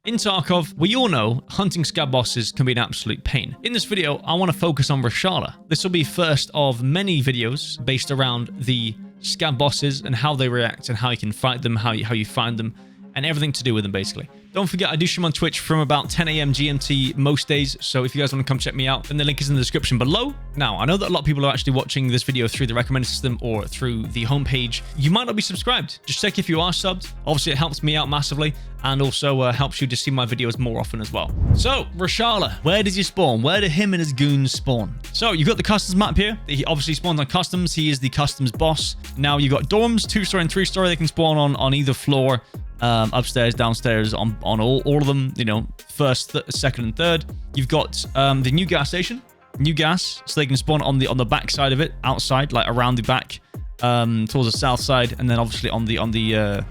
In Tarkov, we all know hunting scab bosses can be an absolute pain. In this video, I want to focus on Reshala. This will be first of many videos based around the scab bosses and how they react and how you can fight them, how you find them, and everything to do with them, basically. Don't forget, I do stream on Twitch from about 10 AM GMT most days, so if you guys want to come check me out, then the link is in the description below. Now, I know that a lot of people are actually watching this video through the recommended system or through the homepage. You might not be subscribed. Just check if you are subbed. Obviously, it helps me out massively, and also helps you to see my videos more often as well. So, Reshala, where does he spawn? Where do him and his goons spawn? So, you've got the customs map here. He obviously spawns on customs. He is the customs boss. Now, you've got dorms, 2-story and 3-story. They can spawn on either floor. Upstairs, downstairs, on all of them, you know, first, second, and third. You've got the new gas station, new gas, so they can spawn on the back side of it, outside, like around the back, towards the south side, and then obviously on the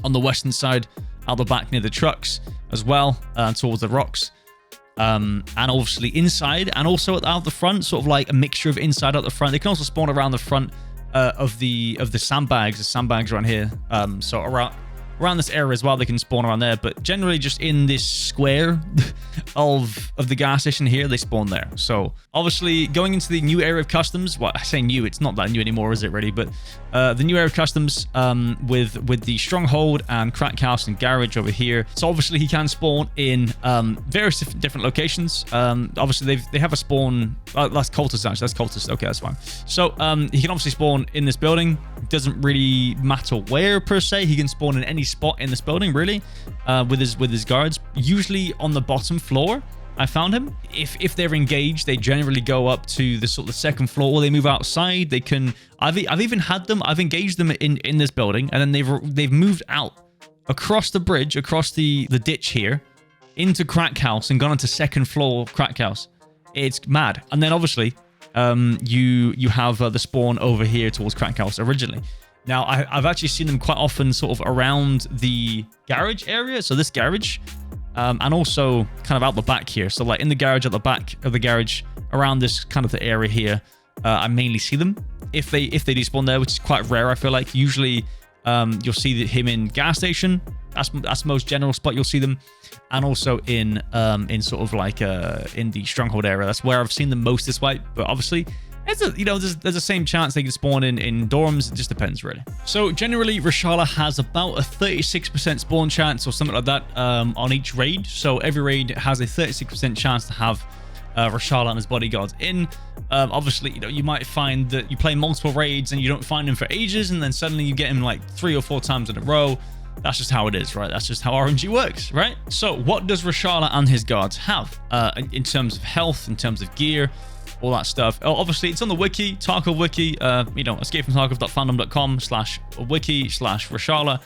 western side, out the back near the trucks as well, towards the rocks. And obviously inside, and also out the front, sort of like a mixture of inside out the front. They can also spawn around the front of the sandbags. The sandbags around here, so around this area as well, they can spawn around there, but generally just in this square of the gas station here, they spawn there. So obviously going into the new area of customs, well, I say new, it's not that new anymore, is it really? But the new area of customs with the stronghold and crack house and garage over here. So obviously he can spawn in various different locations. Obviously they have a spawn, that's cultist actually, that's cultist, okay, that's fine. So he can obviously spawn in this building. It doesn't really matter where per se, he can spawn in any spot in this building really, with his guards, usually on the bottom floor. I found him. If they're engaged, they generally go up to the sort of the second floor, or they move outside. They can. I've even had them. I've engaged them in this building, and then they've moved out across the bridge, across the ditch here, into crack house, and gone into second floor crack house. It's mad. And then obviously, you have the spawn over here towards crack house originally. Now, I've actually seen them quite often sort of around the garage area. So this garage, and also kind of out the back here. So like in the garage, at the back of the garage, around this kind of the area here, I mainly see them. If they despawn there, which is quite rare, I feel like. Usually you'll see him in gas station. That's the most general spot you'll see them. And also in sort of like in the stronghold area. That's where I've seen them most this way. But obviously, there's the same chance they can spawn in dorms. It just depends, really. So generally, Reshala has about a 36% spawn chance or something like that on each raid. So every raid has a 36% chance to have Reshala and his bodyguards in. Obviously, you might find that you play multiple raids and you don't find him for ages, and then suddenly you get him like 3 or 4 times in a row. That's just how it is, right? That's just how RNG works, right? So what does Reshala and his guards have in terms of health, in terms of gear, all that stuff? Obviously, it's on the wiki, Tarkov wiki, escapefromtarkov.fandom.com/wiki/Reshala.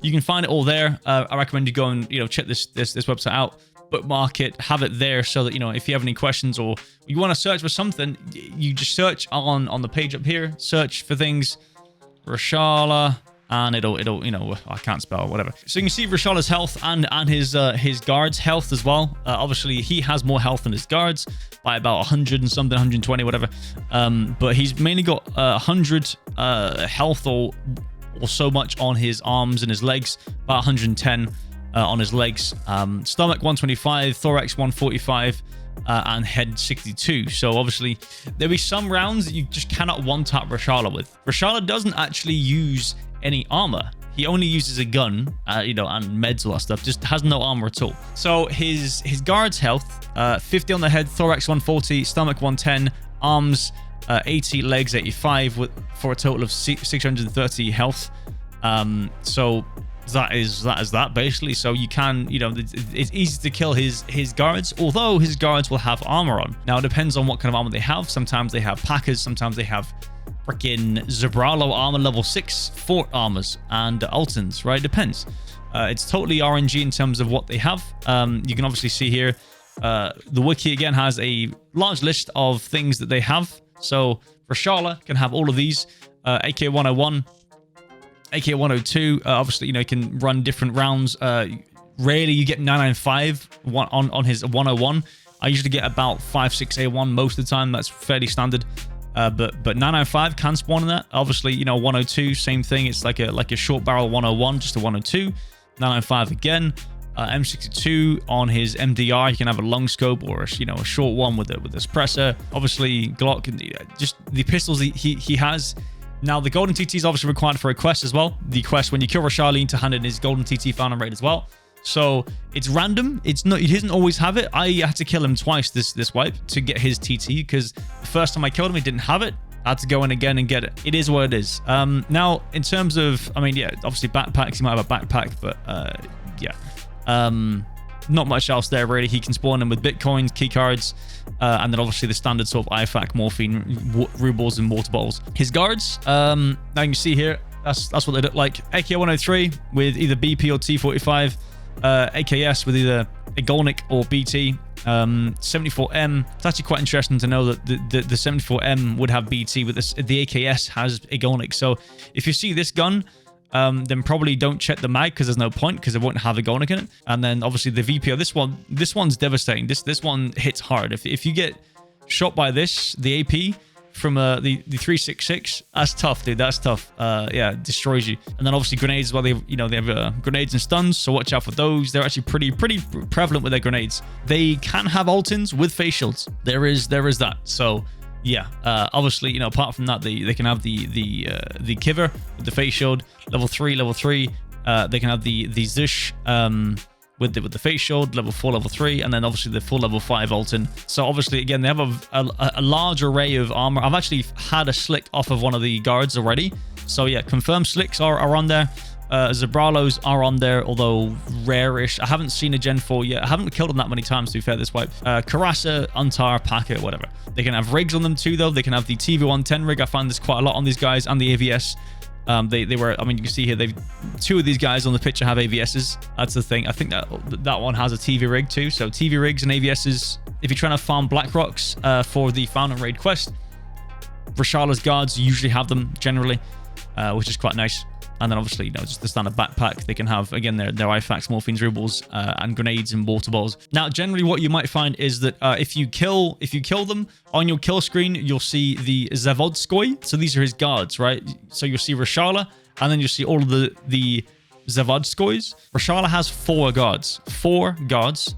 You can find it all there. I recommend you go and, check this website out, bookmark it, have it there so that, if you have any questions or you want to search for something, you just search on the page up here, search for things, Reshala, and it'll I can't spell, whatever. So you can see Reshala's health and his guards' health as well. Obviously, he has more health than his guards by about 100 and something, 120, whatever. But he's mainly got 100 health or so much on his arms and his legs, about 110 on his legs. Stomach 125, thorax 145. And head 62. So obviously there'll be some rounds that you just cannot one-tap Reshala with. Reshala doesn't actually use any armor. He only uses a gun, and meds, all that stuff. Just has no armor at all. So his guard's health, 50 on the head, thorax 140, stomach 110, arms 80, legs 85, for a total of 630 health. So that is that basically. So you can, it's easy to kill his guards, although his guards will have armor on. Now it depends on what kind of armor they have. Sometimes they have Packers, sometimes they have freaking Zebralo armor level 6 fort armors and Altons, right? Depends. It's totally RNG in terms of what they have. You can obviously see here, the wiki again has a large list of things that they have. So Reshala can have all of these, AK-101, AK-102, obviously, you can run different rounds. Rarely you get 995 on his 101. I usually get about 5.6A1 most of the time. That's fairly standard. But 995 can spawn in that. Obviously, 102, same thing. It's like a short barrel 101, just a 102. 995 again. M62 on his MDR. He can have a long scope or a short one with a suppressor. Obviously, Glock, just the pistols he has. Now, the golden TT is obviously required for a quest as well. The quest, when you kill Reshala, you need to hand in his golden TT found on raid as well. So it's random. It's not. He doesn't always have it. I had to kill him twice this wipe to get his TT, because the first time I killed him, he didn't have it. I had to go in again and get it. It is what it is. Now, in terms of, obviously backpacks. He might have a backpack, but yeah. Not much else there really. He can spawn in with bitcoins, key cards, and then obviously the standard sort of IFAC, morphine, rubles, and water bottles. His guards, now you can see here, that's what they look like. AK-103 with either BP or T45, AKS with either Igolnik or BT. 74M. It's actually quite interesting to know that the 74M would have BT, but the AKS has Igolnik. So if you see this gun, then probably don't check the mag, because there's no point, because it won't have a Igolnik in it. And then obviously the VPO, this one's devastating. This one hits hard. If you get shot by this, the AP from the 366, that's tough, dude. That's tough. Yeah, it destroys you. And then obviously grenades as well. They have grenades and stuns, so watch out for those. They're actually pretty prevalent with their grenades. They can have ult-ins with face shields. There is that. So yeah, obviously, apart from that, they can have the Kiver with the face shield, level 3. They can have the Zush with the face shield, level 4, level 3, and then obviously the full level 5 ult-in. So obviously, again, they have a large array of armor. I've actually had a slick off of one of the guards already. So yeah, confirmed slicks are on there. Zabralos are on there, although rare-ish. I haven't seen a Gen 4 yet. I haven't killed them that many times, to be fair, this wipe. Karasa, Untar, Packet, whatever. They can have rigs on them too, though. They can have the TV110 rig. I find this quite a lot on these guys, and the AVS. They were, you can see here, two of these guys on the picture have AVSs. That's the thing. I think that one has a TV rig too. So TV rigs and AVSs, if you're trying to farm Black Rocks for the Found and Raid quest, Reshala's guards usually have them generally, which is quite nice. And then obviously, just the standard backpack. They can have, again, their IFAX, morphines, rubles, and grenades and water balls. Now, generally what you might find is that if you kill them, on your kill screen, you'll see the Zavodskoy. So these are his guards, right? So you'll see Reshala, and then you'll see all of the Zavodskoys. Reshala has 4 guards. 4 guards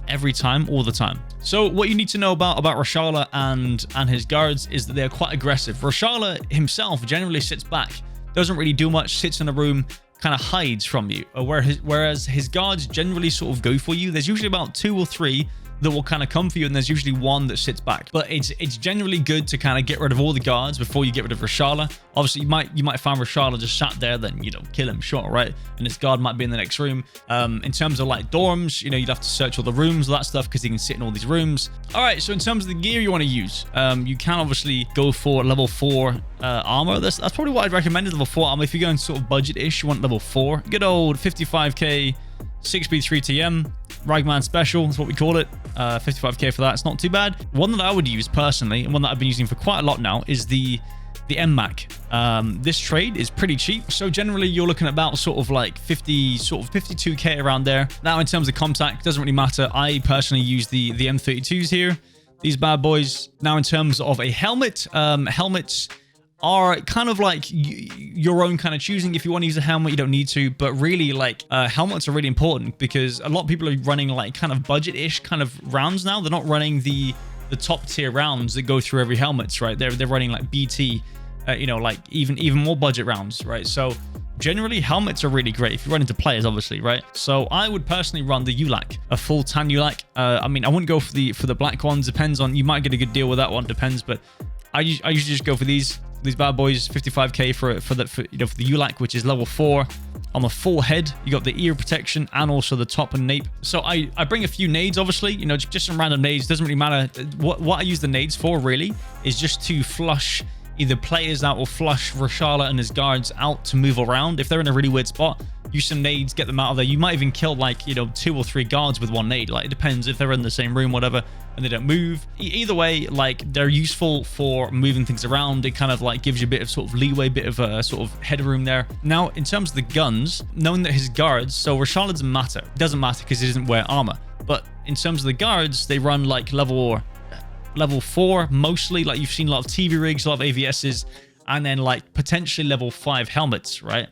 every time, all the time. So what you need to know about Reshala and his guards is that they're quite aggressive. Reshala himself generally sits back, doesn't really do much, sits in a room, kind of hides from you. Whereas his guards generally sort of go for you. There's usually about 2 or 3 that will kind of come for you, and there's usually 1 that sits back. But it's generally good to kind of get rid of all the guards before you get rid of Reshala. Obviously, you might find Reshala just sat there, then kill him, sure, right? And his guard might be in the next room. In terms of like dorms, you'd have to search all the rooms, all that stuff, because he can sit in all these rooms. All right, so in terms of the gear you want to use, you can obviously go for level 4 armor. That's probably what I'd recommend is level 4 armor. If you're going sort of budget-ish, you want level 4. Good old 55k 6B 3TM Ragman Special is what we call it. 55k for that. It's not too bad. One that I would use personally, and one that I've been using for quite a lot now, is the MMAC. This trade is pretty cheap, so generally you're looking at about sort of 52k around there. Now, in terms of comtac, doesn't really matter. I personally use the M32s here, these bad boys. Now, in terms of a helmet, helmets are kind of like your own kind of choosing. If you want to use a helmet, you don't need to, but really helmets are really important, because a lot of people are running kind of budget-ish kind of rounds now. They're not running the top tier rounds that go through every helmets, right? They're running like BT, even more budget rounds, right? So generally helmets are really great if you run into players, obviously, right? So I would personally run the ULAC, a full tan ULAC. I wouldn't go for the black ones. Depends on, you might get a good deal with that one, depends, but I usually just go for these bad boys. 55k for the ULAC, which is level 4. On the full head, you got the ear protection and also the top and nape. So I bring a few nades, obviously, just some random nades. Doesn't really matter. What I use the nades for really is just to flush either players out or flush Reshala and his guards out to move around. If they're in a really weird spot, use some nades, get them out of there. You might even kill 2 or 3 guards with 1 nade. It depends if they're in the same room, whatever, and they don't move. Either way, they're useful for moving things around. It kind of gives you a bit of sort of leeway, bit of a sort of headroom there. Now, in terms of the guns, knowing that his guards, so Reshala doesn't matter. It doesn't matter because he doesn't wear armor. But in terms of the guards, they run level 4 mostly. You've seen a lot of TV rigs, a lot of AVSs, and then potentially level 5 helmets, right?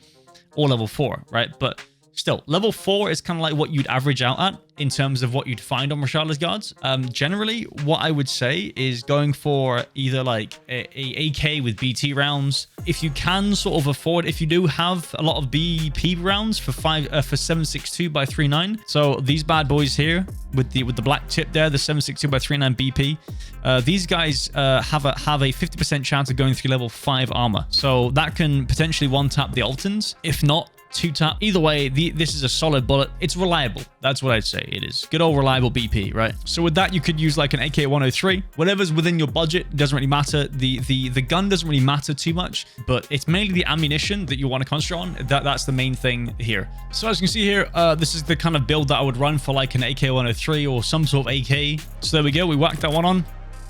Or level 4, right? But still, level 4 is kind of like what you'd average out at in terms of what you'd find on Reshala's guards. Generally, what I would say is going for either like a AK with BT rounds. If you can sort of afford, if you do have a lot of BP rounds for 7.62 by 3.9. So these bad boys here with the black tip there, the 7.62 by 3.9 BP. These guys have a 50% chance of going through level 5 armor. So that can potentially one tap the Altons. If not, 2-tap. Either way, this is a solid bullet. It's reliable. That's what I'd say it is. Good old reliable BP, right? So with that, you could use like an AK-103. Whatever's within your budget, doesn't really matter. The gun doesn't really matter too much, but it's mainly the ammunition that you want to concentrate on. That's the main thing here. So as you can see here, this is the kind of build that I would run for like an AK-103 or some sort of AK. So there we go. We whacked that one on.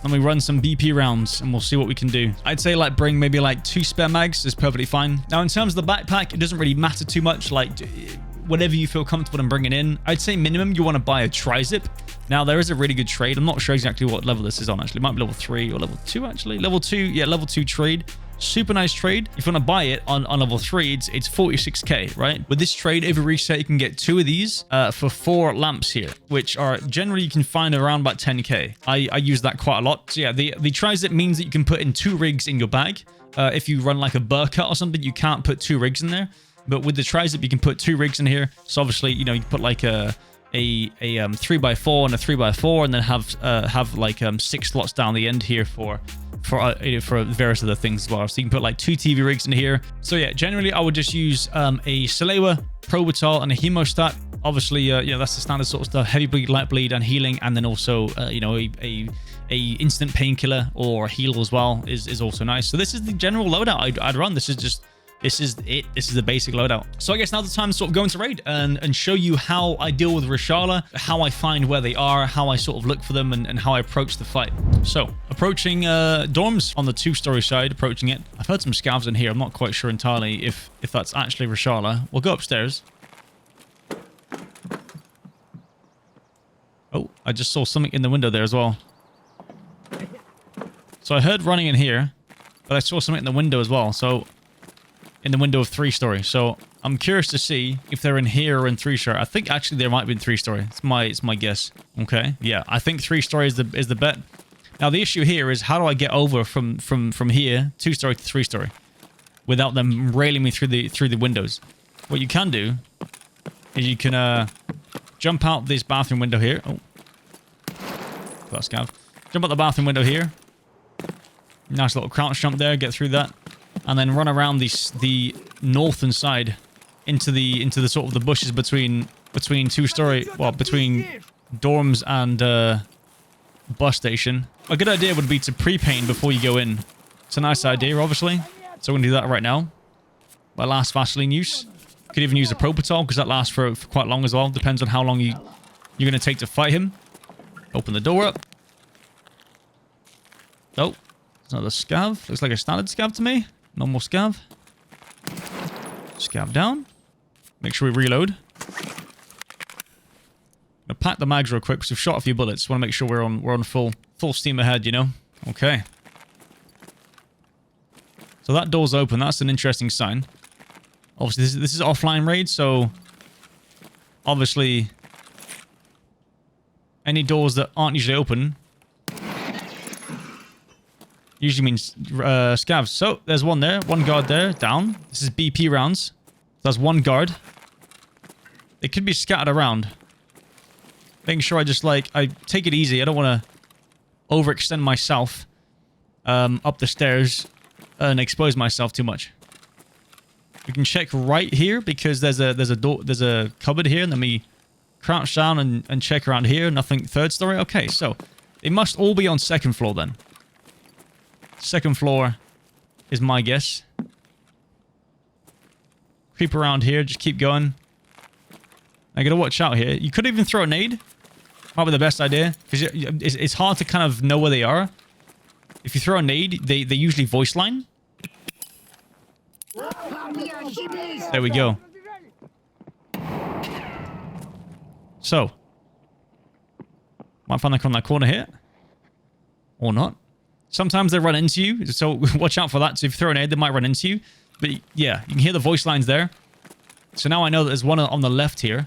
And we run some BP rounds and we'll see what we can do. I'd say like bring maybe like 2 spare mags is perfectly fine. Now in terms of the backpack, it doesn't really matter too much. Like whatever you feel comfortable in bringing in. I'd say minimum you want to buy a tri-zip. Now there is a really good trade. I'm not sure exactly what level this is on actually. It might be level 3 or level 2 actually. Level 2, yeah, level 2 trade. Super nice trade. If you want to buy it on level 3, it's 46k, right? With this trade, every reset, you can get 2 of these for 4 lamps here, which are generally you can find around about 10k. I use that quite a lot. So yeah, the tri-zip means that you can put in 2 rigs in your bag. If you run like a burr cut or something, you can't put 2 rigs in there. But with the tri-zip, you can put 2 rigs in here. So obviously, you know, you put like a 3x4 and a 3x4, and then have like 6 slots down the end here for various other things as well. So you can put like 2 TV rigs in here. So yeah, generally I would just use a Salewa, Provital, and a Hemostat. Obviously, you know, that's the standard sort of stuff. Heavy bleed, light bleed, and healing, and then also you know, a instant painkiller or heal as well is also nice. So this is the general loadout I'd run. This is it. This is the basic loadout. So I guess now's the time to sort of go into raid and show you how I deal with Reshala, how I find where they are, how I sort of look for them, and how I approach the fight. So approaching dorms on the 2-story side, approaching it. I've heard some scavs in here. I'm not quite sure entirely if that's actually Reshala. We'll go upstairs. Oh, I just saw something in the window there as well. So I heard running in here, but I saw something in the window as well. So in the window of 3-story. So I'm curious to see if they're in here or in 3-story. I think actually there might be in 3-story. It's my guess. Okay. Yeah, I think 3-story is the bet. Now the issue here is how do I get over from here 2-story to 3-story without them railing me through the windows? What you can do is you can jump out this bathroom window here. Oh, that's scav. Jump out the bathroom window here. Nice little crouch jump there. Get through that. And then run around the northern side into the sort of the bushes between 2-story, well, between dorms and bus station. A good idea would be to pre-paint before you go in. It's a nice idea, obviously. So we're gonna do that right now. My last Vaseline use. Could even use a Propital because that lasts for quite long as well. Depends on how long you're gonna take to fight him. Open the door up. Oh, it's another scav. Looks like a standard scav to me. Normal scav. Scav down. Make sure we reload. Gonna pack the mags real quick because we've shot a few bullets. Want to make sure we're on full steam ahead, you know. Okay. So that door's open. That's an interesting sign. Obviously, this is offline raid, so obviously any doors that aren't usually open usually means scavs. So there's one there, one guard there, down. This is BP rounds. That's one guard. They could be scattered around. Making sure I just I take it easy. I don't want to overextend myself up the stairs and expose myself too much. We can check right here because there's a door, there's a cupboard here, and then we crouch down and check around here. Nothing 3rd story. Okay, so they must all be on 2nd floor then. 2nd floor is my guess. Creep around here, just keep going. I gotta watch out here. You could even throw a nade. Might be the best idea because it's hard to kind of know where they are. If you throw a nade, they usually voice line. There we go. So, might find them on that corner here. Or not. Sometimes they run into you, so watch out for that. So if you throw an nade, they might run into you. But yeah, you can hear the voice lines there. So now I know that there's one on the left here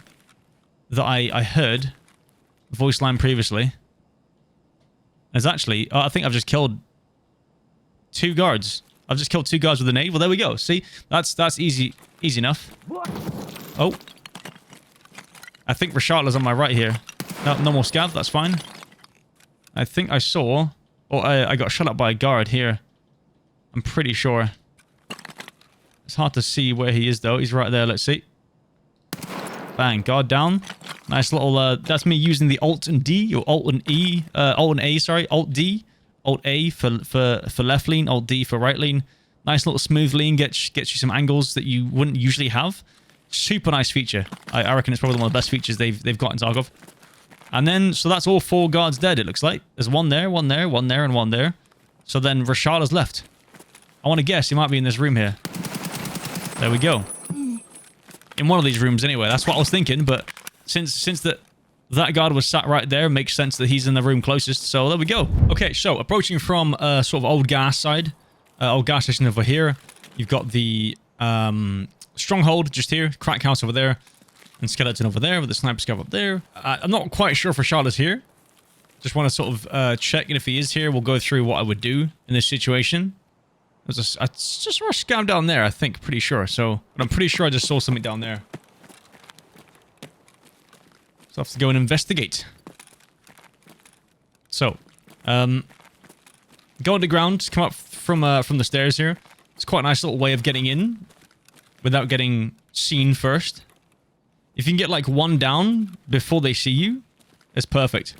that I heard voice line previously. There's actually... I think I've just killed 2 guards. I've just killed 2 guards with a nade. Well, there we go. See? That's easy enough. Oh. I think Reshala's on my right here. No more scav. That's fine. I think I saw... Oh, I got shot up by a guard here. I'm pretty sure. It's hard to see where he is, though. He's right there. Let's see. Bang. Guard down. Nice little... that's me using the Alt and D, or Alt and E. Alt and A, sorry. Alt D. Alt A for left lean. Alt D for right lean. Nice little smooth lean. Gets you some angles that you wouldn't usually have. Super nice feature. I reckon it's probably one of the best features they've got in Tarkov. And then, so that's all 4 guards dead, it looks like. There's one there, one there, one there, and one there. So then Reshala's left. I want to guess he might be in this room here. There we go. In one of these rooms anyway. That's what I was thinking, but since that guard was sat right there, makes sense that he's in the room closest. So there we go. Okay, so approaching from sort of old gas side. Old gas station over here. You've got the stronghold just here. Crack house over there. And skeleton over there with the sniper scav up there. I'm not quite sure if Reshala's here. Just want to sort of check, and if he is here, we'll go through what I would do in this situation. I just saw a scav down there, I think, pretty sure. So, but I'm pretty sure I just saw something down there. So I have to go and investigate. So, go underground, come up from the stairs here. It's quite a nice little way of getting in without getting seen first. If you can get like 1 down before they see you, it's perfect.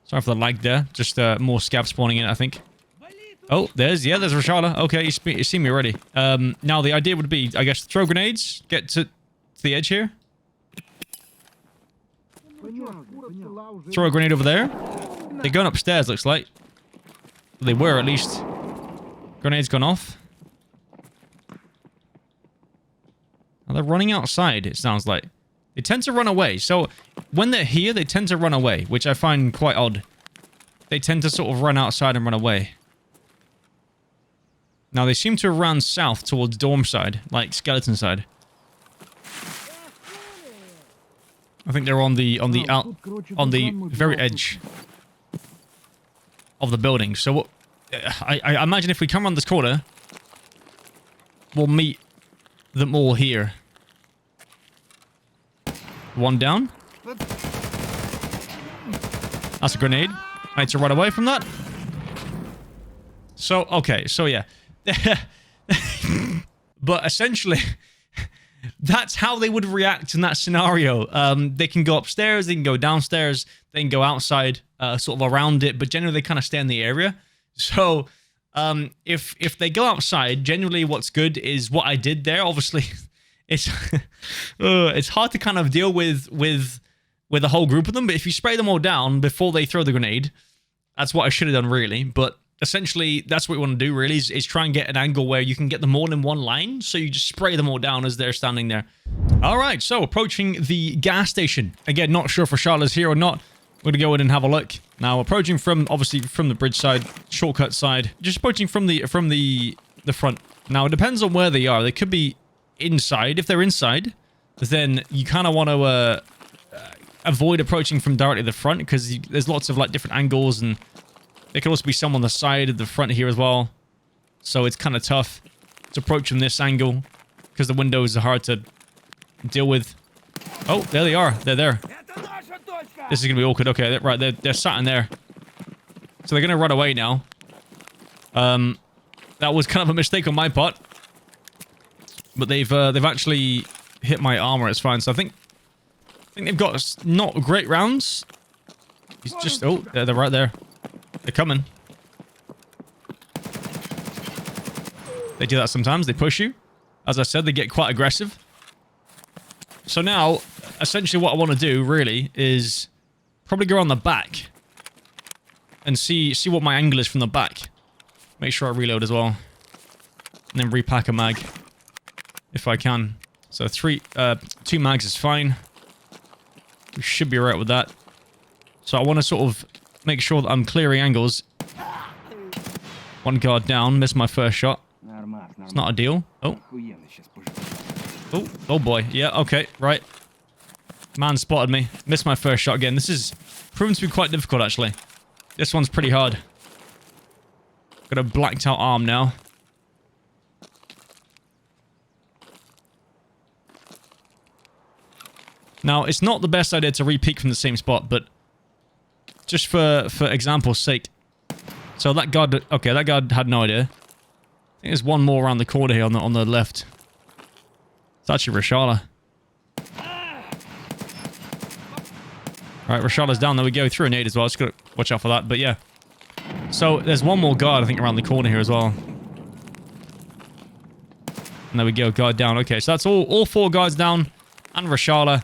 Sorry for the lag there. Just more scav spawning in, I think. Oh, there's Reshala. Okay, you see me already. Now the idea would be, I guess, throw grenades, get to the edge here. Throw a grenade over there. They're going upstairs, looks like. They were, at least. Grenade's gone off. Now they're running outside, it sounds like. They tend to run away. So, when they're here, they tend to run away, which I find quite odd. They tend to sort of run outside and run away. Now, they seem to have run south towards dorm side, like skeleton side. I think they're on the very edge of the building. So, I imagine if we come around this corner, we'll meet them all here. 1 down. That's a grenade. I need to run away from that. So, okay. So, yeah. But essentially, that's how they would react in that scenario. They can go upstairs, they can go downstairs, they can go outside, sort of around it, but generally they kind of stay in the area. So, if they go outside, generally what's good is what I did there. Obviously, it's it's hard to kind of deal with a whole group of them, but if you spray them all down before they throw the grenade, that's what I should have done, really. But essentially, that's what we want to do, really, is try and get an angle where you can get them all in one line, so you just spray them all down as they're standing there. All right, so approaching the gas station. Again, not sure if Reshala's here or not. We're going to go in and have a look. Now, approaching from, obviously, from the bridge side, shortcut side. Just approaching from the front. Now, it depends on where they are. They could be inside. If they're inside, then you kind of want to avoid approaching from directly the front, because there's lots of like different angles, and there could also be some on the side of the front here as well. So it's kind of tough to approach from this angle, because the windows are hard to deal with. Oh, there they are. They're there. This is going to be awkward. Okay, right, they're sat in there. So they're going to run away now. That was kind of a mistake on my part. But they've actually hit my armor. It's fine. So I think they've got not great rounds. He's just... Oh, they're right there. They're coming. They do that sometimes. They push you. As I said, they get quite aggressive. So now, essentially what I want to do, really, is probably go on the back and see what my angle is from the back. Make sure I reload as well. And then repack a mag, if I can. So 2 mags is fine. We should be alright with that. So I want to sort of make sure that I'm clearing angles. 1 guard down, missed my first shot. It's not ideal. Oh. Oh boy. Yeah, okay, right. Man spotted me. Missed my first shot again. This is proven to be quite difficult, actually. This one's pretty hard. Got a blacked out arm now. Now, it's not the best idea to re-peek from the same spot, but just for example's sake. So that guard... Okay, that guard had no idea. I think there's one more around the corner here on the left. It's actually Reshala. Alright, Reshala's down. There we go. Through a nade as well. Just gotta watch out for that. But yeah. So there's one more guard, I think, around the corner here as well. And there we go. Guard down. Okay, so that's all 4 guards down. And Reshala.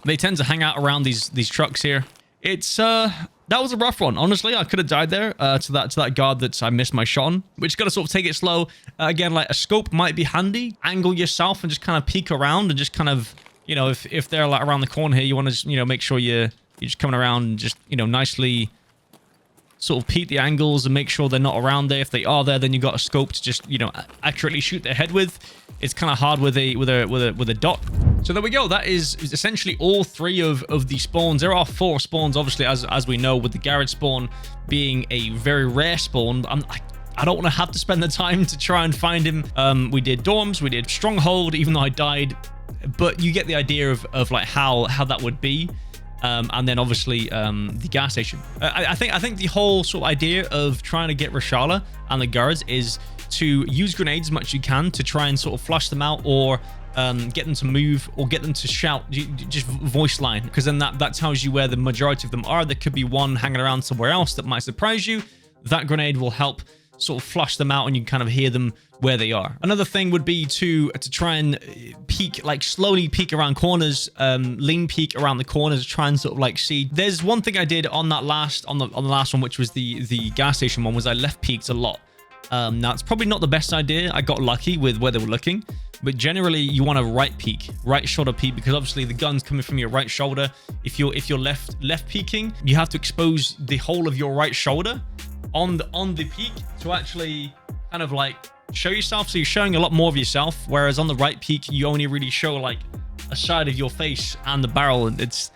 They tend to hang out around these trucks here. It's that was a rough one. Honestly, I could have died there to that guard that I missed my shot on. We just got to sort of take it slow. Again, like a scope might be handy. Angle yourself and just kind of peek around and just kind of, you know, if they're like around the corner here, you want to, you know, make sure you're just coming around and just, you know, nicely sort of peek the angles and make sure they're not around there. If they are there, then you got a scope to just, you know, accurately shoot their head with. It's kind of hard with a dot. So there we go. That is essentially all 3 of the spawns. There are 4 spawns, obviously, as we know, with the garage spawn being a very rare spawn. I don't want to have to spend the time to try and find him. We did dorms, we did stronghold, even though I died, but you get the idea of like how that would be. And then obviously the gas station. I think the whole sort of idea of trying to get Reshala and the guards is to use grenades as much as you can to try and sort of flush them out, or get them to move, or get them to shout, just voice line, because then that tells you where the majority of them are. There could be one hanging around somewhere else that might surprise you. That grenade will help sort of flush them out and you can kind of hear them where they are. Another thing would be to try and peek, like slowly peek around corners, lean peek around the corners, try and sort of like see. There's one thing I did on that last on the last one, which was the gas station one, was I left peeked a lot. Now it's probably not the best idea. I got lucky with where they were looking, but generally you want to right shoulder peek, because obviously the gun's coming from your right shoulder. If you're left peeking, you have to expose the whole of your right shoulder on the peak to actually kind of like show yourself. So you're showing a lot more of yourself, whereas on the right peak you only really show like a side of your face and the barrel, and it's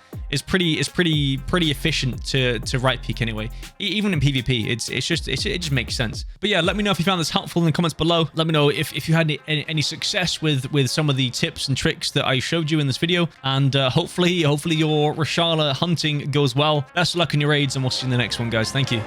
pretty efficient to right peek anyway. Even in PvP, it just makes sense. But yeah, let me know if you found this helpful in the comments below. Let me know if you had any success with some of the tips and tricks that I showed you in this video, and hopefully your Reshala hunting goes well. Best of luck in your raids, and we'll see you in the next one, guys. Thank you.